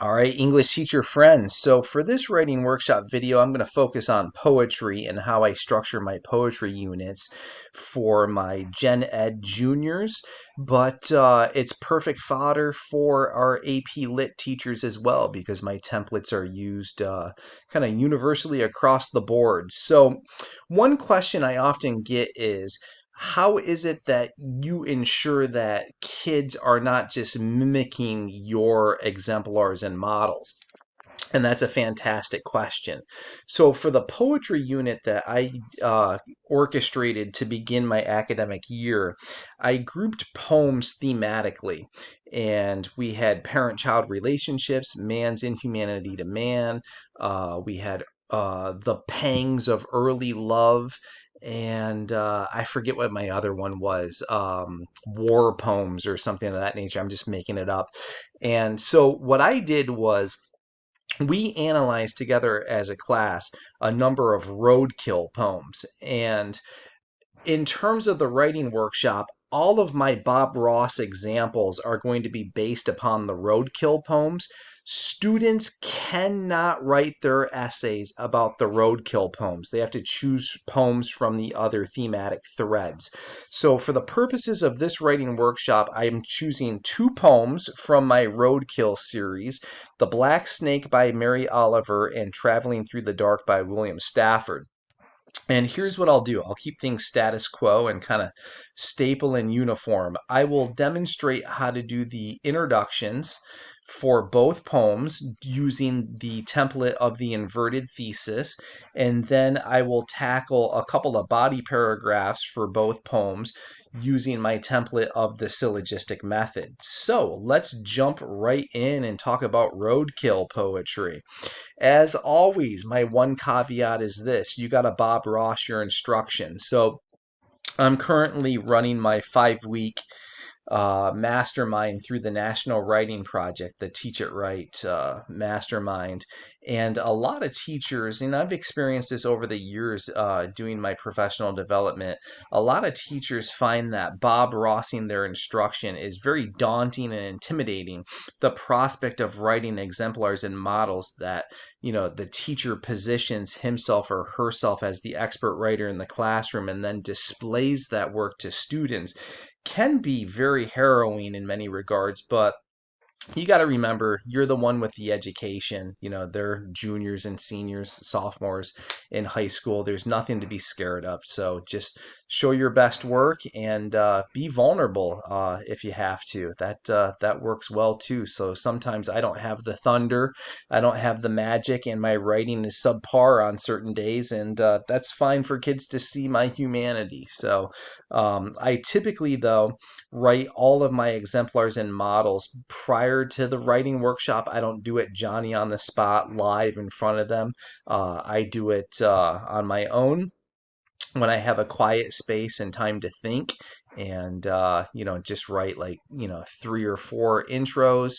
All right, English teacher friends. So for this writing workshop video, I'm going to focus on poetry and how I structure my poetry units for my Gen Ed juniors, but it's perfect fodder for our AP Lit teachers as well because my templates are used kind of universally across the board. So one question I often get is, how is it that you ensure that kids are not just mimicking your exemplars and models? And that's a fantastic question. So, for the poetry unit that I orchestrated to begin my academic year, I grouped poems thematically. And we had parent child relationships, man's inhumanity to man, we had the pangs of early love, and I forget what my other one was, war poems or something of that nature. I'm just making it up. And so, what I did was we analyzed together as a class a number of roadkill poems. And in terms of the writing workshop, all of my Bob Ross examples are going to be based upon the roadkill poems. Students cannot write their essays about the roadkill poems. They have to choose poems from the other thematic threads. So, for the purposes of this writing workshop, I am choosing two poems from my roadkill series: The Black Snake by Mary Oliver and Traveling Through the Dark by William Stafford. And here's what I'll do. I'll keep things status quo and kind of staple and uniform. I will demonstrate how to do the introductions for both poems using the template of the inverted thesis, and then I will tackle a couple of body paragraphs for both poems using my template of the syllogistic method. So let's jump right in and talk about roadkill poetry. As always, my one caveat is this: you got to Bob Ross your instructions. So I'm currently running my 5 week mastermind through the National Writing Project, the Teach It Right mastermind. And a lot of teachers, and I've experienced this over the years doing my professional development, a lot of teachers find that Bob Rossing their instruction is very daunting and intimidating. The prospect of writing exemplars and models that, the teacher positions himself or herself as the expert writer in the classroom and then displays that work to students can be very harrowing in many regards, but you got to remember you're the one with the education. They're juniors and seniors, sophomores in high school. There's nothing to be scared of. So just show your best work and be vulnerable if you have to. That works well too. So sometimes I don't have the thunder, I don't have the magic, and my writing is subpar on certain days, and that's fine for kids to see my humanity. So I typically, though, write all of my exemplars and models prior to the writing workshop. I don't do it Johnny on the spot live in front of them. I do it on my own when I have a quiet space and time to think, and just write like 3 or 4 intros,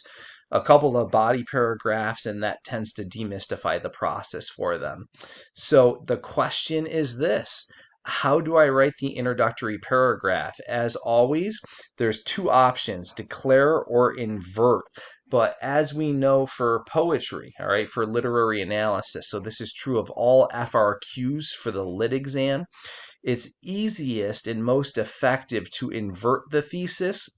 a couple of body paragraphs, and that tends to demystify the process for them. So the question is this: how do I write the introductory paragraph? As always, there's two options: declare or invert. But as we know for poetry, all right, for literary analysis, so this is true of all FRQs for the lit exam, it's easiest and most effective to invert the thesis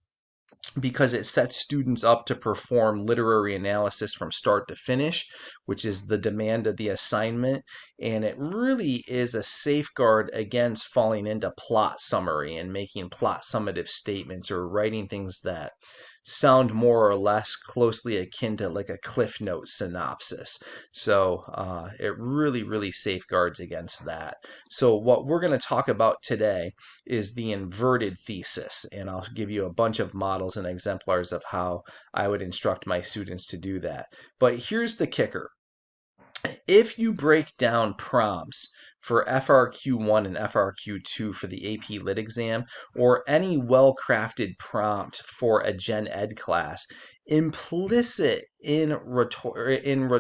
because it sets students up to perform literary analysis from start to finish, which is the demand of the assignment. And it really is a safeguard against falling into plot summary and making plot summative statements or writing things that sound more or less closely akin to like a Cliff Note synopsis. So it really, really safeguards against that. So what we're going to talk about today is the inverted thesis, and I'll give you a bunch of models and exemplars of how I would instruct my students to do that. But here's the kicker: if you break down prompts for FRQ1 and FRQ2 for the AP Lit exam, or any well-crafted prompt for a Gen Ed class, implicit in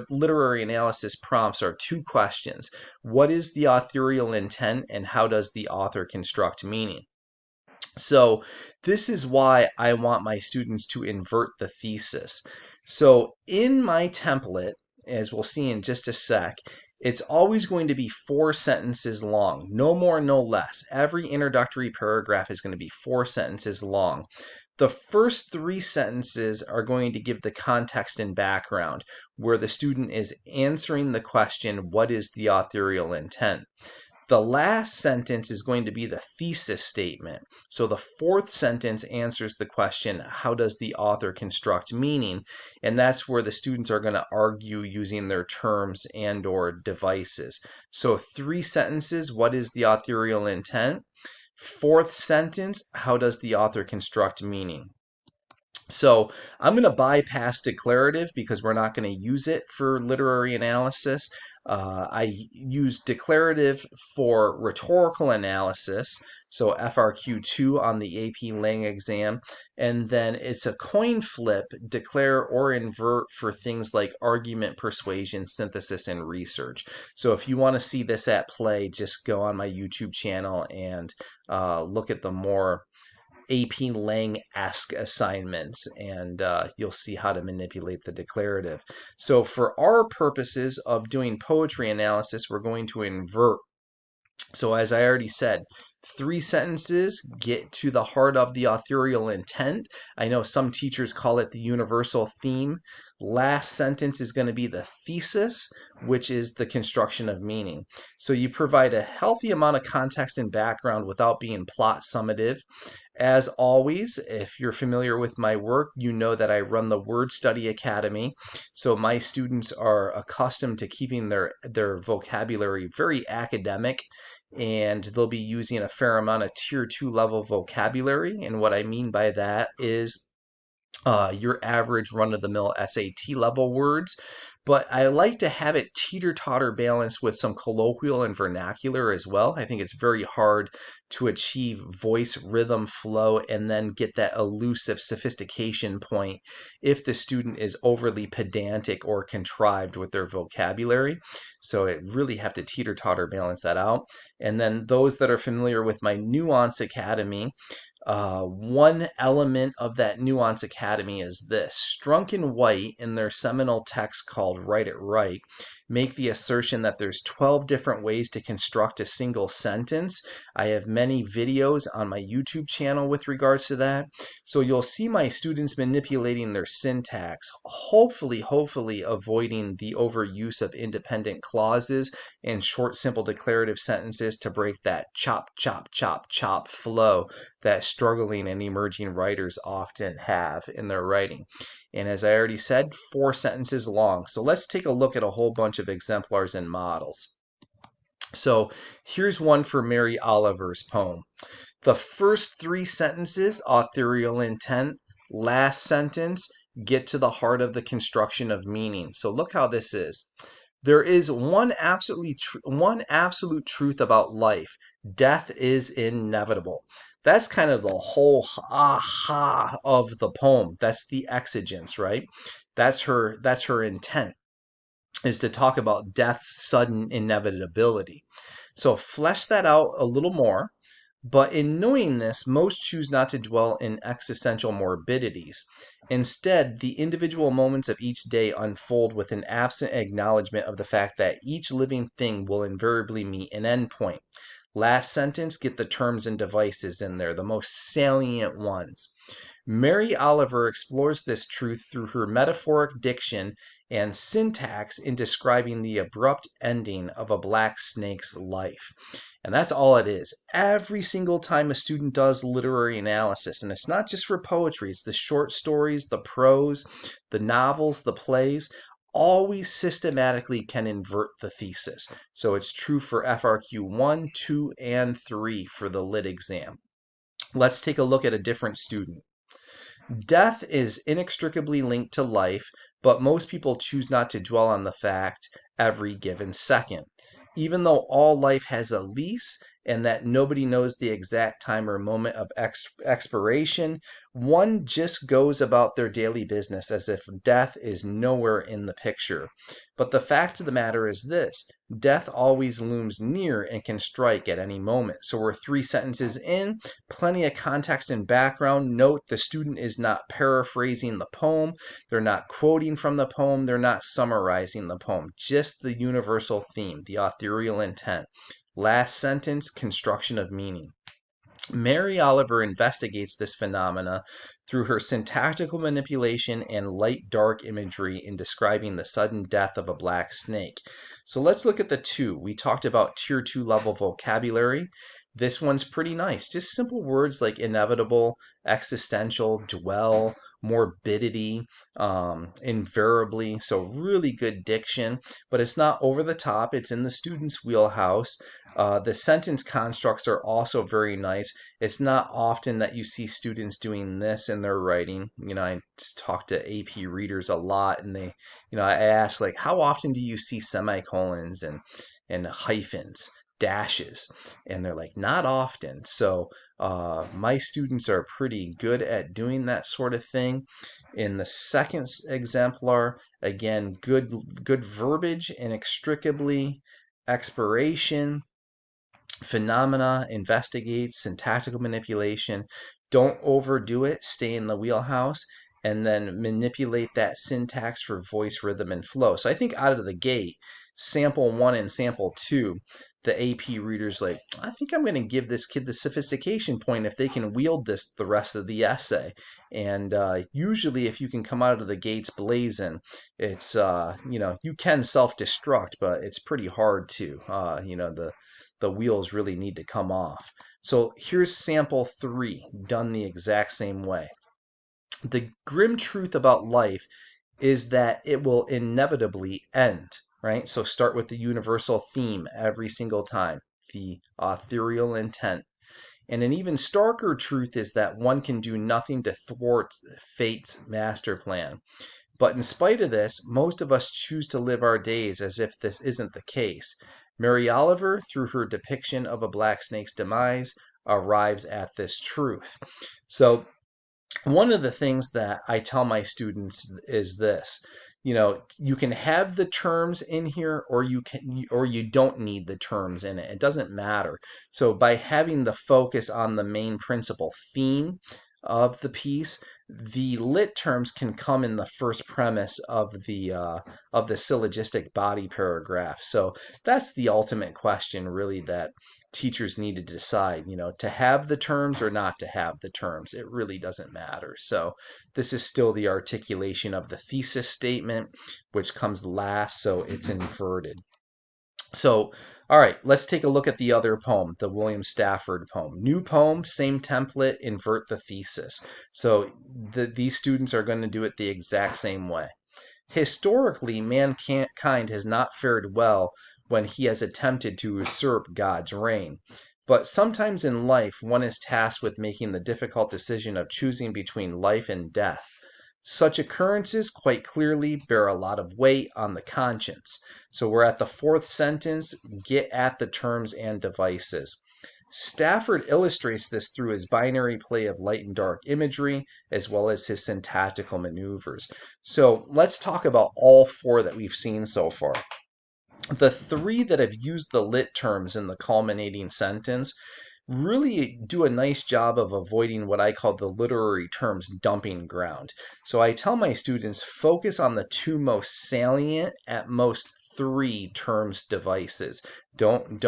literary analysis prompts are two questions. What is the authorial intent, and how does the author construct meaning? So this is why I want my students to invert the thesis. So in my template, as we'll see in just a sec, it's always going to be 4 sentences long, no more, no less. Every introductory paragraph is going to be 4 sentences long. The first 3 sentences are going to give the context and background, where the student is answering the question, what is the authorial intent? The last sentence is going to be the thesis statement. So the fourth sentence answers the question, how does the author construct meaning? And that's where the students are going to argue using their terms and or devices. So 3 sentences, what is the authorial intent? Fourth sentence, how does the author construct meaning? So I'm going to bypass declarative because we're not going to use it for literary analysis. I use declarative for rhetorical analysis, so FRQ2 on the AP Lang exam, and then it's a coin flip, declare or invert, for things like argument, persuasion, synthesis, and research. So if you want to see this at play, just go on my YouTube channel and look at the more AP Lang-esque assignments, and you'll see how to manipulate the declarative. So for our purposes of doing poetry analysis, we're going to invert. So as I already said, 3 sentences get to the heart of the authorial intent. I know some teachers call it the universal theme. Last sentence is going to be the thesis, which is the construction of meaning. So you provide a healthy amount of context and background without being plot summative. As always, if you're familiar with my work, you know that I run the Word Study Academy. So my students are accustomed to keeping their vocabulary very academic, and they'll be using a fair amount of tier 2 level vocabulary. And what I mean by that is your average run-of-the-mill SAT level words, but I like to have it teeter-totter balanced with some colloquial and vernacular as well. I think it's very hard to achieve voice, rhythm, flow, and then get that elusive sophistication point if the student is overly pedantic or contrived with their vocabulary. So I really have to teeter-totter balance that out. And then those that are familiar with my Nuance Academy, one element of that Nuance Academy is this. Strunk and White, in their seminal text called Write It Right, make the assertion that there's 12 different ways to construct a single sentence. I have many videos on my YouTube channel with regards to that. So you'll see my students manipulating their syntax, hopefully avoiding the overuse of independent clauses and short, simple declarative sentences to break that chop, chop, chop, chop flow that struggling and emerging writers often have in their writing. And as I already said, 4 sentences long. So let's take a look at a whole bunch of exemplars and models. So here's one for Mary Oliver's poem. The first 3 sentences, authorial intent. Last sentence, get to the heart of the construction of meaning. So look how this is. There is one absolute truth about life. Death is inevitable. That's kind of the whole aha of the poem. That's the exigence, right? That's her intent, is to talk about death's sudden inevitability. So flesh that out a little more. But in knowing this, most choose not to dwell in existential morbidities. Instead, the individual moments of each day unfold with an absent acknowledgement of the fact that each living thing will invariably meet an endpoint. Last sentence, get the terms and devices in there, the most salient ones. Mary Oliver explores this truth through her metaphoric diction and syntax in describing the abrupt ending of a black snake's life. And that's all it is. Every single time a student does literary analysis, and it's not just for poetry, it's the short stories, the prose, the novels, the plays, always systematically can invert the thesis. So it's true for FRQ 1, 2, and 3 for the lit exam. Let's take a look at a different student. Death is inextricably linked to life, but most people choose not to dwell on the fact every given second. Even though all life has a lease and that nobody knows the exact time or moment of expiration. One just goes about their daily business as if death is nowhere in the picture. But the fact of the matter is this: death always looms near and can strike at any moment. So we're 3 sentences in, plenty of context and background. Note the student is not paraphrasing the poem, they're not quoting from the poem, they're not summarizing the poem, just the universal theme, the authorial intent. Last sentence, construction of meaning. Mary Oliver investigates this phenomena through her syntactical manipulation and light-dark imagery in describing the sudden death of a black snake. So let's look at the 2. We talked about tier 2 level vocabulary. This one's pretty nice. Just simple words like inevitable, existential, dwell, morbidity, invariably. So really good diction, but it's not over the top. It's in the student's wheelhouse. The sentence constructs are also very nice. It's not often that you see students doing this in their writing. I talk to AP readers a lot, and I ask, like, how often do you see semicolons and hyphens, dashes? And they're like, not often. So my students are pretty good at doing that sort of thing. In the second exemplar, again, good verbiage, inextricably, expiration, phenomena, investigates, syntactical manipulation. Don't overdo it, stay in the wheelhouse, and then manipulate that syntax for voice, rhythm, and flow. So I think out of the gate, sample 1 and sample 2, the AP reader's like, I think I'm going to give this kid the sophistication point if they can wield this the rest of the essay. And usually if you can come out of the gates blazing, it's, you can self-destruct, but it's pretty hard to. The wheels really need to come off. So here's sample 3, done the exact same way. The grim truth about life is that it will inevitably end, right? So start with the universal theme every single time, the authorial intent. And an even starker truth is that one can do nothing to thwart fate's master plan. But in spite of this, most of us choose to live our days as if this isn't the case. Mary Oliver, through her depiction of a black snake's demise, arrives at this truth. So one of the things that I tell my students is this: you can have the terms in here, or you don't need the terms in it. It doesn't matter. So by having the focus on the main principal theme of the piece, the lit terms can come in the first premise of the syllogistic body paragraph. So that's the ultimate question, really, that teachers need to decide, to have the terms or not to have the terms. It really doesn't matter. So this is still the articulation of the thesis statement, which comes last, so it's inverted. So, all right, let's take a look at the other poem, the William Stafford poem. New poem, same template, invert the thesis. So these students are going to do it the exact same way. Historically, mankind has not fared well when he has attempted to usurp God's reign. But sometimes in life, one is tasked with making the difficult decision of choosing between life and death. Such occurrences quite clearly bear a lot of weight on the conscience. So we're at the 4th sentence, get at the terms and devices. Stafford illustrates this through his binary play of light and dark imagery, as well as his syntactical maneuvers. So let's talk about all 4 that we've seen so far. The 3 that have used the lit terms in the culminating sentence really do a nice job of avoiding what I call the literary terms dumping ground. So I tell my students, focus on the 2 most salient, at most 3 terms devices. Don't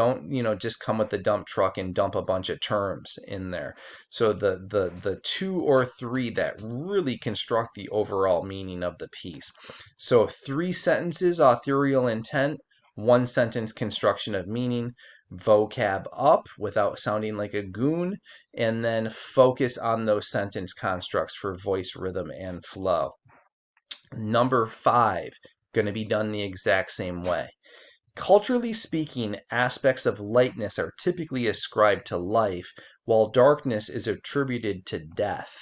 just come with the dump truck and dump a bunch of terms in there. So the 2 or 3 that really construct the overall meaning of the piece. So 3 sentences, authorial intent, 1 sentence, construction of meaning, vocab up without sounding like a goon, and then focus on those sentence constructs for voice, rhythm, and flow. Number 5, going to be done the exact same way. Culturally speaking, aspects of lightness are typically ascribed to life, while darkness is attributed to death.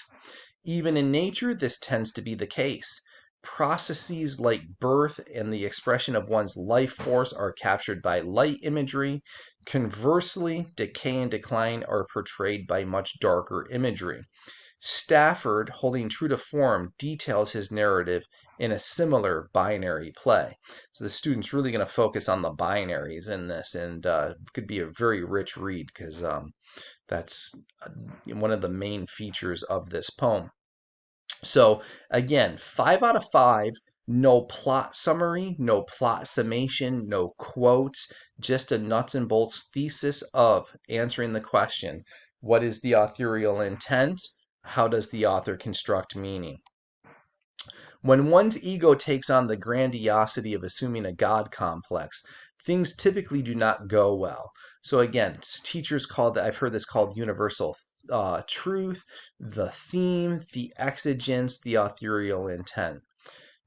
Even in nature, this tends to be the case. Processes like birth and the expression of one's life force are captured by light imagery. Conversely, decay and decline are portrayed by much darker imagery. Stafford, holding true to form, details his narrative in a similar binary play. So the student's really going to focus on the binaries in this, and could be a very rich read because that's one of the main features of this poem. So again, 5 out of 5. No plot summary, no plot summation, no quotes, just a nuts and bolts thesis of answering the question, what is the authorial intent? How does the author construct meaning? When one's ego takes on the grandiosity of assuming a God complex, things typically do not go well. So again, teachers call that, I've heard this called universal truth, the theme, the exigence, the authorial intent.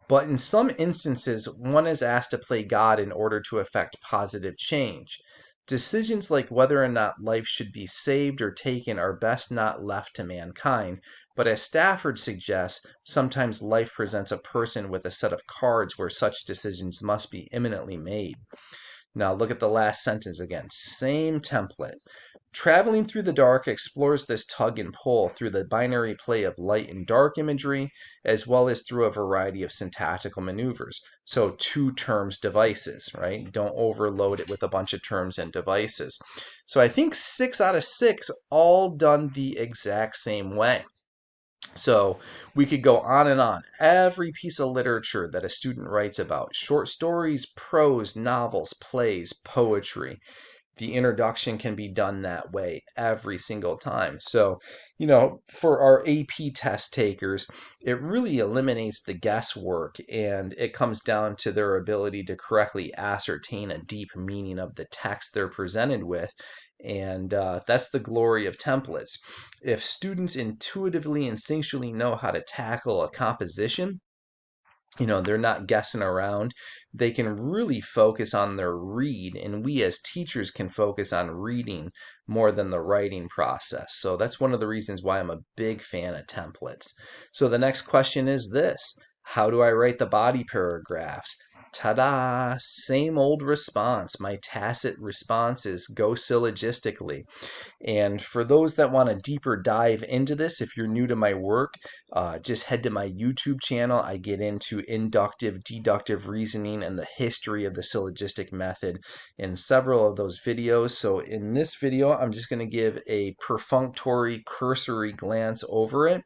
But in some instances, one is asked to play God in order to effect positive change. Decisions like whether or not life should be saved or taken are best not left to mankind, but as Stafford suggests, sometimes life presents a person with a set of cards where such decisions must be imminently made. Now look at the last sentence again. Same template. Traveling through the dark explores this tug and pull through the binary play of light and dark imagery, as well as through a variety of syntactical maneuvers. So two terms devices, right? Don't overload it with a bunch of terms and devices. So I think 6 out of 6 all done the exact same way. So we could go on and on. Every piece of literature that a student writes about, short stories, prose, novels, plays, poetry, the introduction can be done that way every single time. So, for our AP test takers, it really eliminates the guesswork and it comes down to their ability to correctly ascertain a deep meaning of the text they're presented with. And that's the glory of templates. If students intuitively, instinctually know how to tackle a composition, they're not guessing around. They can really focus on their read, and we as teachers can focus on reading more than the writing process. So that's one of the reasons why I'm a big fan of templates. So the next question is this: how do I write the body paragraphs? Ta-da! Same old response. My tacit response is go syllogistically. And for those that want a deeper dive into this, if you're new to my work, just head to my YouTube channel. I get into inductive, deductive reasoning and the history of the syllogistic method in several of those videos. So in this video, I'm just going to give a perfunctory, cursory glance over it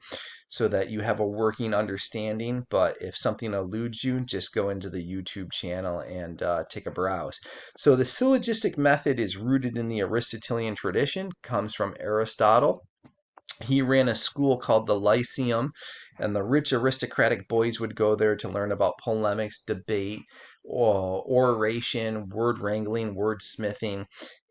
so that you have a working understanding. But if something eludes you, just go into the YouTube channel and take a browse. So the syllogistic method is rooted in the Aristotelian tradition, comes from Aristotle. He ran a school called the Lyceum, and the rich aristocratic boys would go there to learn about polemics, debate, oration, word wrangling, wordsmithing.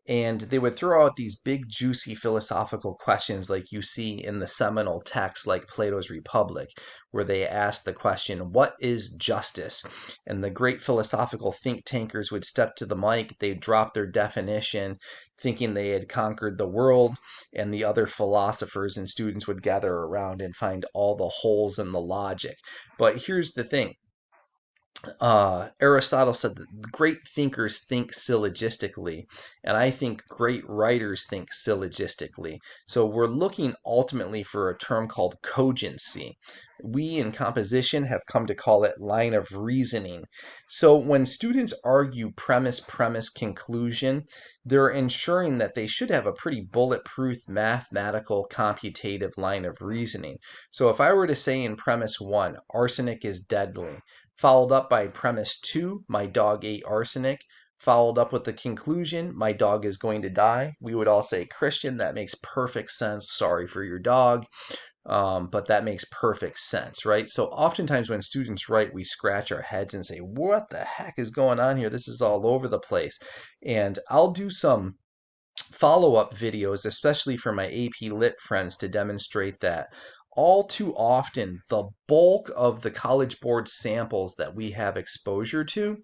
And they would throw out these big, juicy philosophical questions like you see in the seminal texts like Plato's Republic, where they ask the question, what is justice? And the great philosophical think tankers would step to the mic, they'd drop their definition, thinking they had conquered the world, and the other philosophers and students would gather around and find all the holes in the logic. But here's the thing. Aristotle said that great thinkers think syllogistically, and I think great writers think syllogistically. So we're looking ultimately for a term called cogency. We in composition have come to call it line of reasoning. So when students argue premise, conclusion, they're ensuring that they should have a pretty bulletproof mathematical computative line of reasoning. So if I were to say in premise 1, arsenic is deadly, followed up by premise 2, my dog ate arsenic, followed up with the conclusion, my dog is going to die, we would all say, Christian, that makes perfect sense. Sorry for your dog, but that makes perfect sense, right? So oftentimes when students write, we scratch our heads and say, what the heck is going on here? This is all over the place. And I'll do some follow-up videos, especially for my AP Lit friends, to demonstrate that all too often the bulk of the College Board samples that we have exposure to,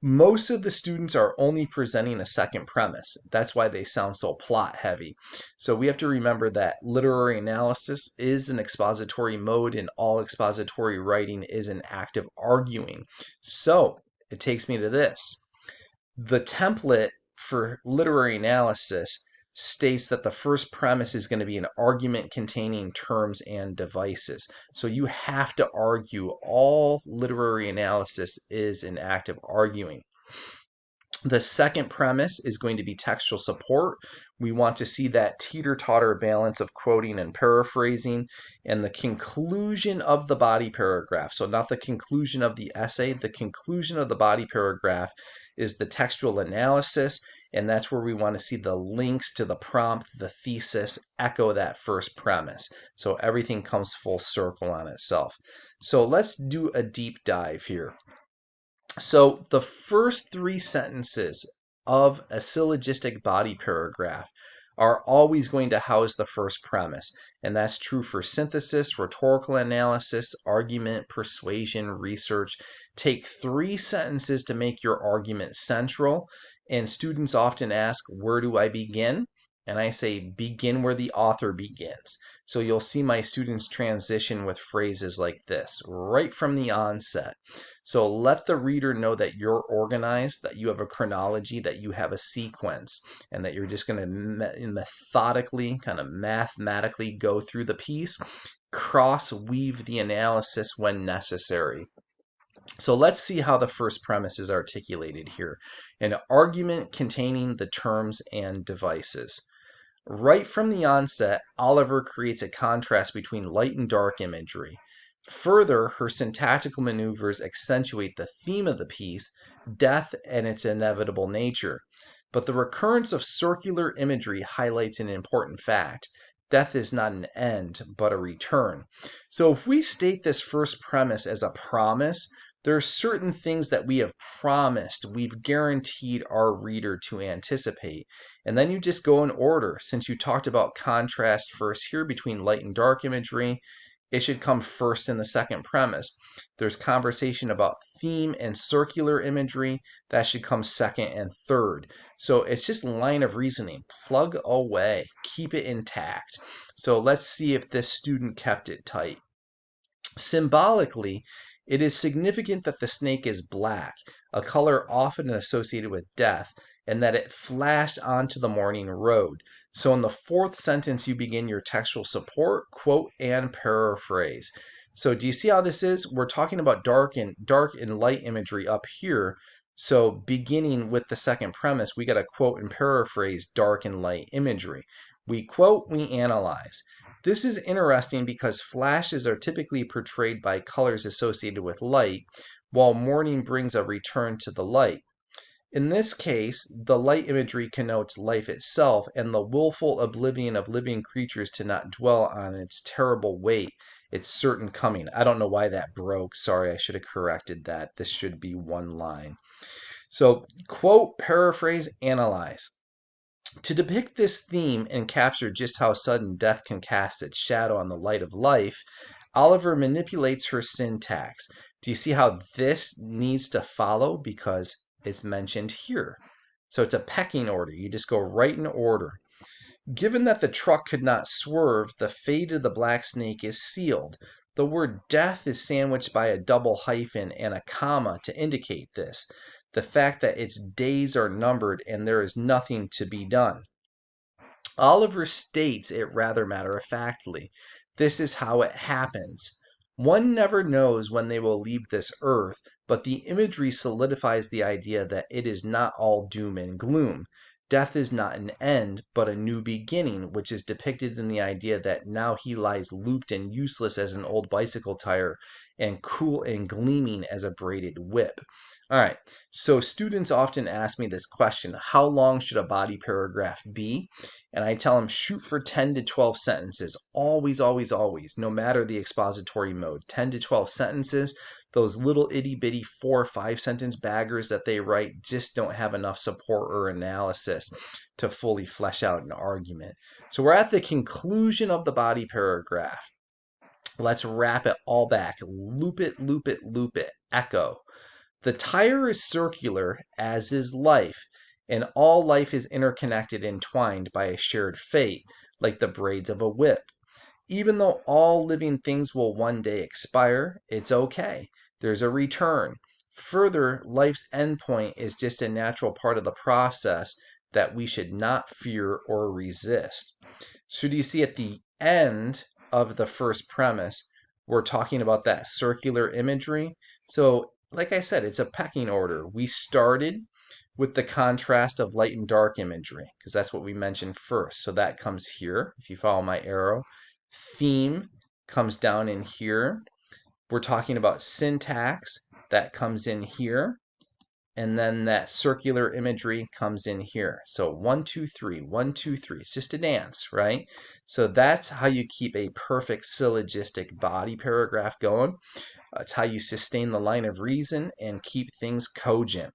most of the students are only presenting a second premise. That's why they sound so plot heavy. So we have to remember that literary analysis is an expository mode, and all expository writing is an act of arguing. So it takes me to this. The template for literary analysis states that the first premise is going to be an argument containing terms and devices. So you have to argue. All literary analysis is an act of arguing. The second premise is going to be textual support. We want to see that teeter-totter balance of quoting and paraphrasing. And the conclusion of the body paragraph, so not the conclusion of the essay, the conclusion of the body paragraph is the textual analysis. And that's where we want to see the links to the prompt, the thesis, echo that first premise. So everything comes full circle on itself. So let's do a deep dive here. So the first three sentences of a syllogistic body paragraph are always going to house the first premise. And that's true for synthesis, rhetorical analysis, argument, persuasion, research. Take three sentences to make your argument central. And students often ask, where do I begin? And I say, begin where the author begins. So you'll see my students transition with phrases like this right from the onset. So let the reader know that you're organized, that you have a chronology, that you have a sequence, and that you're just going to methodically, kind of mathematically go through the piece, cross-weave the analysis when necessary. So let's see how the first premise is articulated here. An argument containing the terms and devices. Right from the onset, Oliver creates a contrast between light and dark imagery. Further, her syntactical maneuvers accentuate the theme of the piece, death and its inevitable nature. But the recurrence of circular imagery highlights an important fact. Death is not an end, but a return. So if we state this first premise as a promise, there are certain things that we have promised, we've guaranteed our reader to anticipate. And then you just go in order. Since you talked about contrast first here between light and dark imagery, it should come first in the second premise. There's conversation about theme and circular imagery. That should come second and third. So it's just line of reasoning. Plug away. Keep it intact. So let's see if this student kept it tight. Symbolically, it is significant that the snake is black, a color often associated with death, and that it flashed onto the morning road. So in the fourth sentence, you begin your textual support, quote, and paraphrase. So do you see how this is? We're talking about dark and light imagery up here. So beginning with the second premise, we got to quote and paraphrase dark and light imagery. We quote, we analyze. This is interesting because flashes are typically portrayed by colors associated with light, while morning brings a return to the light. In this case, the light imagery connotes life itself and the willful oblivion of living creatures to not dwell on its terrible weight, its certain coming. I don't know why that broke. Sorry, I should have corrected that. This should be one line. So, quote, paraphrase, analyze. To depict this theme and capture just how sudden death can cast its shadow on the light of life, Oliver manipulates her syntax. Do you see how this needs to follow? Because it's mentioned here. So it's a pecking order. You just go right in order. Given that the truck could not swerve, the fate of the black snake is sealed. The word death is sandwiched by a double hyphen and a comma to indicate this. The fact that its days are numbered and there is nothing to be done. Oliver states it rather matter-of-factly. This is how it happens. One never knows when they will leave this earth, but the imagery solidifies the idea that it is not all doom and gloom. Death is not an end, but a new beginning, which is depicted in the idea that now he lies looped and useless as an old bicycle tire, and cool and gleaming as a braided whip. All right, so students often ask me this question: how long should a body paragraph be? And I tell them, shoot for 10 to 12 sentences. Always, always, always, no matter the expository mode. 10 to 12 sentences. Those little itty bitty 4 or 5 sentence baggers that they write just don't have enough support or analysis to fully flesh out an argument. So we're at the conclusion of the body paragraph. Let's wrap it all back. Loop it, loop it, loop it. Echo. The tire is circular, as is life, and all life is interconnected, entwined by a shared fate, like the braids of a whip. Even though all living things will one day expire, it's okay. There's a return. Further, life's endpoint is just a natural part of the process that we should not fear or resist. So do you see at the end of the first premise, we're talking about that circular imagery? So like I said, it's a pecking order. We started with the contrast of light and dark imagery, because that's what we mentioned first. So that comes here, if you follow my arrow. Theme comes down in here. We're talking about syntax, that comes in here. And then that circular imagery comes in here. So 1, 2, 3, 1, 2, 3. It's just a dance, right? So that's how you keep a perfect syllogistic body paragraph going. It's how you sustain the line of reason and keep things cogent.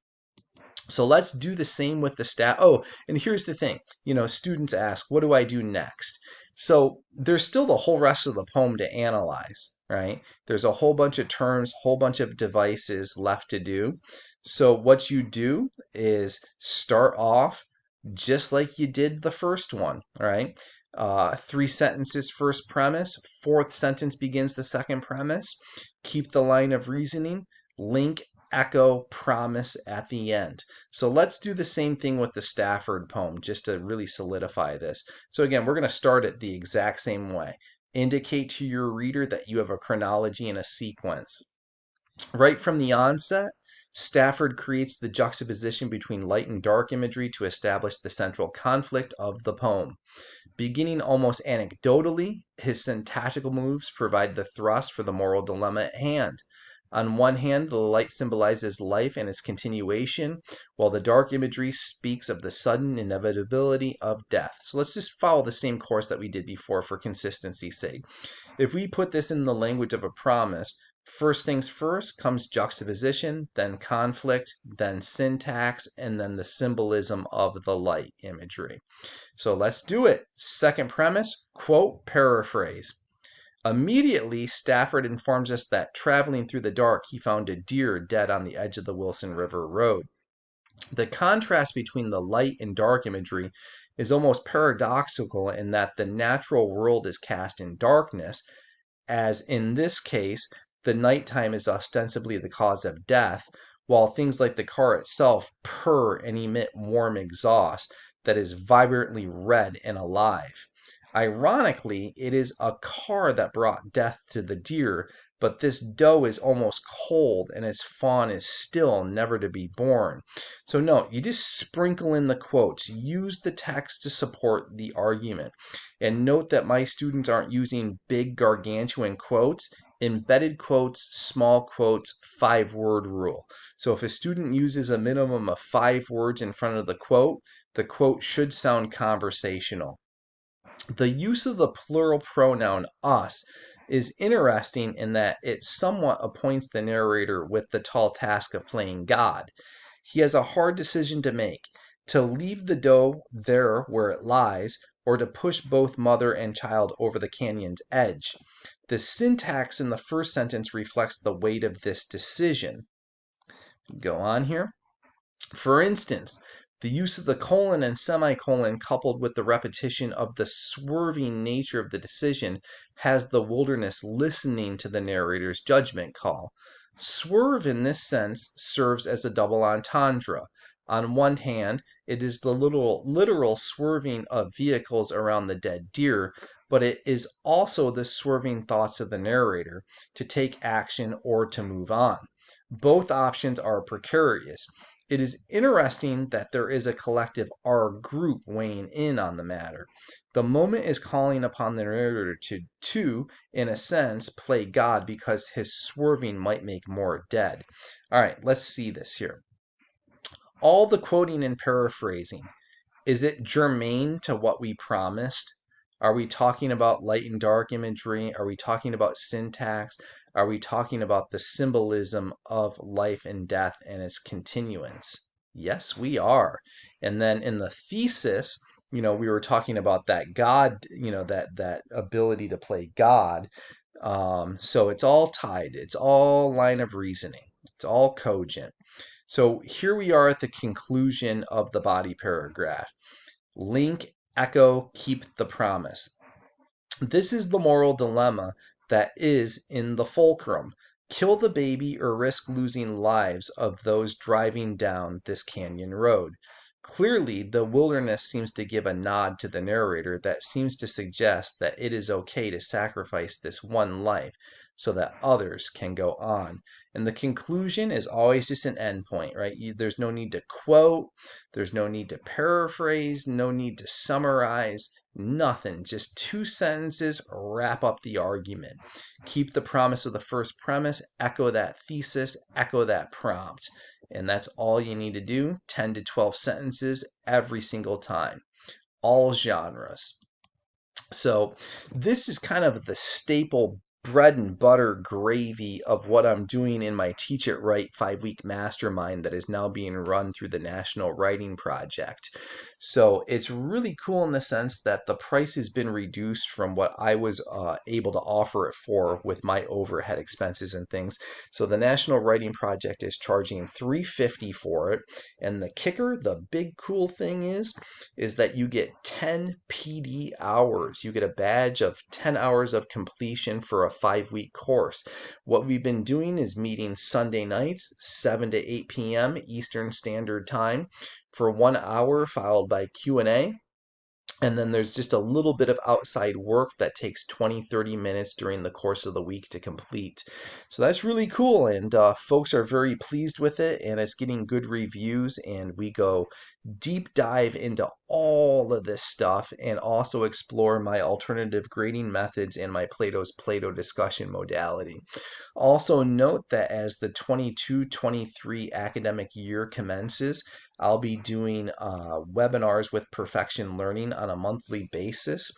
So let's do the same with the staff. Oh, and here's the thing. Students ask, what do I do next? So there's still the whole rest of the poem to analyze, right? There's a whole bunch of terms, whole bunch of devices left to do. So what you do is start off just like you did the first one, right? 3 sentences first premise, 4th sentence begins the second premise. Keep the line of reasoning, link, echo, promise at the end. So let's do the same thing with the Stafford poem just to really solidify this. So again, we're going to start it the exact same way. Indicate to your reader that you have a chronology and a sequence. Right from the onset, Stafford creates the juxtaposition between light and dark imagery to establish the central conflict of the poem. Beginning almost anecdotally, his syntactical moves provide the thrust for the moral dilemma at hand. On one hand, the light symbolizes life and its continuation, while the dark imagery speaks of the sudden inevitability of death. So let's just follow the same course that we did before for consistency's sake. If we put this in the language of a promise, first things first comes juxtaposition, then conflict, then syntax, and then the symbolism of the light imagery. So let's do it. Second premise, quote, paraphrase. Immediately, Stafford informs us that traveling through the dark, he found a deer dead on the edge of the Wilson River Road. The contrast between the light and dark imagery is almost paradoxical in that the natural world is cast in darkness, as in this case, the nighttime is ostensibly the cause of death, while things like the car itself purr and emit warm exhaust that is vibrantly red and alive. Ironically, it is a car that brought death to the deer, but this doe is almost cold and its fawn is still, never to be born. So no, you just sprinkle in the quotes. Use the text to support the argument. And note that my students aren't using big gargantuan quotes, embedded quotes, small quotes, 5-word rule. So if a student uses a minimum of 5 words in front of the quote should sound conversational. The use of the plural pronoun us is interesting in that it somewhat appoints the narrator with the tall task of playing God. He has a hard decision to make, to leave the doe there where it lies, or to push both mother and child over the canyon's edge. The syntax in the first sentence reflects the weight of this decision. Go on here. For instance, the use of the colon and semicolon coupled with the repetition of the swerving nature of the decision has the wilderness listening to the narrator's judgment call. Swerve in this sense serves as a double entendre. On one hand, it is the literal swerving of vehicles around the dead deer, but it is also the swerving thoughts of the narrator to take action or to move on. Both options are precarious. It is interesting that there is a collective our group weighing in on the matter. The moment is calling upon the narrator to, in a sense, play God because his swerving might make more dead. All right, let's see this here. All the quoting and paraphrasing, is it germane to what we promised? Are we talking about light and dark imagery? Are we talking about syntax? Are we talking about the symbolism of life and death and its continuance? Yes, we are. And then in the thesis, we were talking about that God, that ability to play God. So it's all tied. It's all line of reasoning. It's all cogent. So here we are at the conclusion of the body paragraph. Link, echo, keep the promise. This is the moral dilemma that is in the fulcrum. Kill the baby or risk losing lives of those driving down this canyon road. Clearly, the wilderness seems to give a nod to the narrator that seems to suggest that it is okay to sacrifice this one life so that others can go on. And the conclusion is always just an endpoint, right? There's no need to quote, there's no need to paraphrase, no need to summarize, nothing. Just two sentences wrap up the argument. Keep the promise of the first premise, echo that thesis, echo that prompt. And that's all you need to do, 10 to 12 sentences every single time, all genres. So this is kind of the staple bread and butter gravy of what I'm doing in my Teach It Right 5-week mastermind that is now being run through the National Writing Project. So it's really cool in the sense that the price has been reduced from what I was able to offer it for with my overhead expenses and things. So the National Writing Project is charging $350 for it. And the kicker, the big cool thing is that you get 10 PD hours. You get a badge of 10 hours of completion for a 5-week course. What we've been doing is meeting Sunday nights, 7 to 8 p.m. Eastern Standard Time for 1 hour, followed by Q&A. And then there's just a little bit of outside work that takes 20-30 minutes during the course of the week to complete. So that's really cool, and folks are very pleased with it, and it's getting good reviews, and we go deep dive into all of this stuff and also explore my alternative grading methods and my Plato's Plato discussion modality. Also note that as the 22-23 academic year commences, I'll be doing webinars with Perfection Learning on a monthly basis,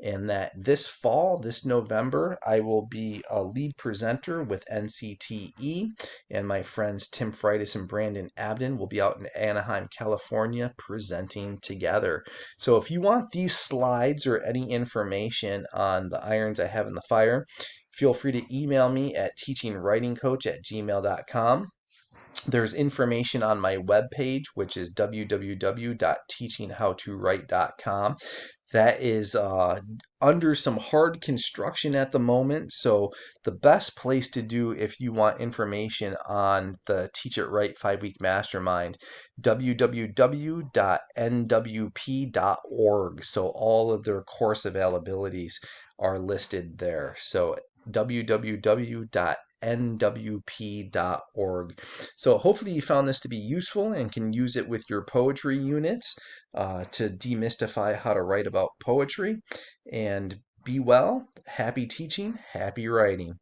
and that this fall, this November, I will be a lead presenter with NCTE, and my friends Tim Freitas and Brandon Abden will be out in Anaheim, California, presenting together. So if you want these slides or any information on the irons I have in the fire, feel free to email me at teachingwritingcoach@gmail.com. There's information on my webpage, which is www.teachinghowtowrite.com. That is under some hard construction at the moment, so the best place to do if you want information on the Teach It Right 5-week mastermind, www.nwp.org. So all of their course availabilities are listed there. So www.nwp.org. So hopefully you found this to be useful and can use it with your poetry units to demystify how to write about poetry. And be well, happy teaching, happy writing.